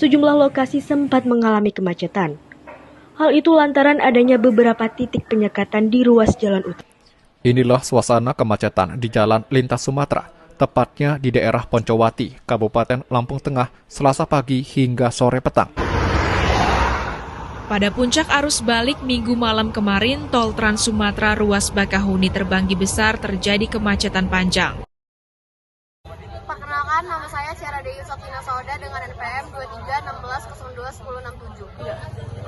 sejumlah lokasi sempat mengalami kemacetan. Hal itu lantaran adanya beberapa titik penyekatan di ruas jalan utama. Inilah suasana kemacetan di Jalan Lintas Sumatera, tepatnya di daerah Poncowati, Kabupaten Lampung Tengah, Selasa pagi hingga sore petang. Pada puncak arus balik Minggu malam kemarin, tol Trans Sumatera ruas Bakahuni Terbanggi Besar terjadi kemacetan panjang. Perkenalkan, nama saya Ciara Dewi Sotina Sauda dengan NPM 2316021067.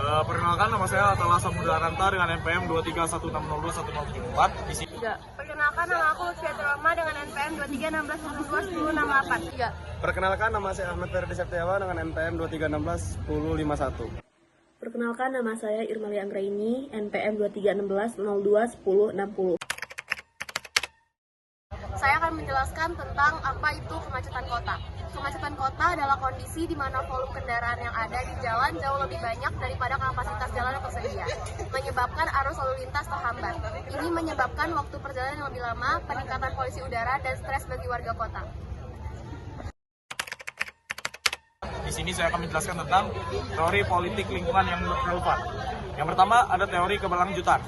Perkenalkan, nama saya Atala Samudra Aranta dengan NPM 2316021074. Perkenalkan, nama aku Lutfi Roma dengan NPM 2316021068. Perkenalkan, nama saya Ahmad Ferdi Septiawan dengan NPM 23161051. Perkenalkan, nama saya Irmali Anggraini, NPM 2316021060. Saya akan menjelaskan tentang apa itu kemacetan kota. Kemacetan kota adalah kondisi di mana volume kendaraan yang ada di jalan jauh lebih banyak daripada kapasitas jalan yang tersedia, menyebabkan arus lalu lintas terhambat. Ini menyebabkan waktu perjalanan yang lebih lama, peningkatan polusi udara, dan stres bagi warga kota. Di sini saya akan menjelaskan tentang teori politik lingkungan yang relevan. Yang pertama ada teori keberlanjutan.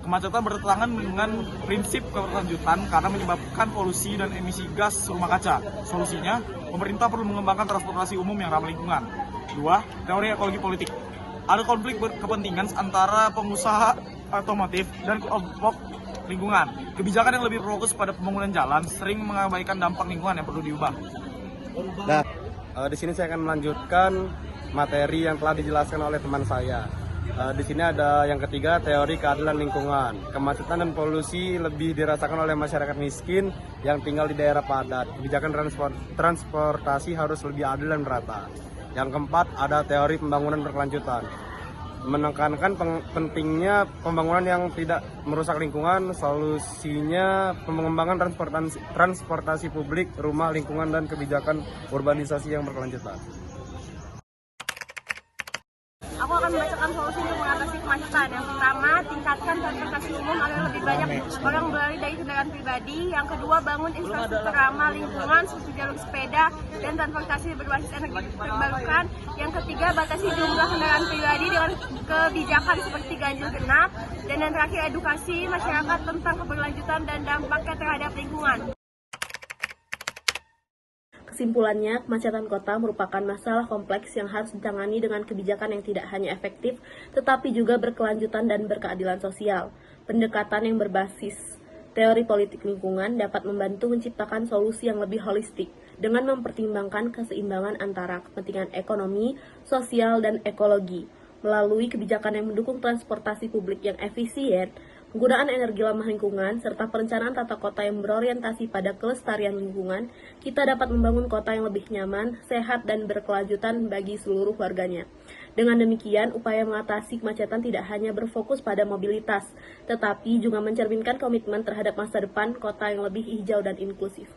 Kemacetan bertentangan dengan prinsip keberlanjutan karena menyebabkan polusi dan emisi gas rumah kaca. Solusinya, pemerintah perlu mengembangkan transportasi umum yang ramah lingkungan. 2. Teori ekologi politik. Ada konflik kepentingan antara pengusaha otomotif dan kelompok lingkungan. Kebijakan yang lebih fokus pada pembangunan jalan sering mengabaikan dampak lingkungan yang perlu diubah. Nah, di sini saya akan melanjutkan materi yang telah dijelaskan oleh teman saya. Di sini ada yang ketiga, teori keadilan lingkungan. Kemacetan dan polusi lebih dirasakan oleh masyarakat miskin yang tinggal di daerah padat. Kebijakan transportasi harus lebih adil dan merata. Yang keempat, ada teori pembangunan berkelanjutan. Menekankan pentingnya pembangunan yang tidak merusak lingkungan. Solusinya pengembangan transportasi publik, rumah, lingkungan, dan kebijakan urbanisasi yang berkelanjutan. Aku akan membacakan solusi untuk mengatasi kemacetan. Yang pertama, tingkatkan transportasi umum agar lebih banyak orang beralih dari kendaraan pribadi. Yang kedua, bangun infrastruktur ramah lingkungan seperti jalur sepeda dan transportasi berbasis energi terbarukan. Yang ketiga, batasi jumlah kendaraan pribadi dengan kebijakan seperti ganjil genap. Dan yang terakhir, edukasi masyarakat tentang keberlanjutan dan dampaknya terhadap lingkungan. Kesimpulannya, kemacetan kota merupakan masalah kompleks yang harus ditangani dengan kebijakan yang tidak hanya efektif, tetapi juga berkelanjutan dan berkeadilan sosial. Pendekatan yang berbasis teori politik lingkungan dapat membantu menciptakan solusi yang lebih holistik dengan mempertimbangkan keseimbangan antara kepentingan ekonomi, sosial, dan ekologi. Melalui kebijakan yang mendukung transportasi publik yang efisien, penggunaan energi ramah lingkungan, serta perencanaan tata kota yang berorientasi pada kelestarian lingkungan, kita dapat membangun kota yang lebih nyaman, sehat, dan berkelanjutan bagi seluruh warganya. Dengan demikian, upaya mengatasi kemacetan tidak hanya berfokus pada mobilitas, tetapi juga mencerminkan komitmen terhadap masa depan kota yang lebih hijau dan inklusif.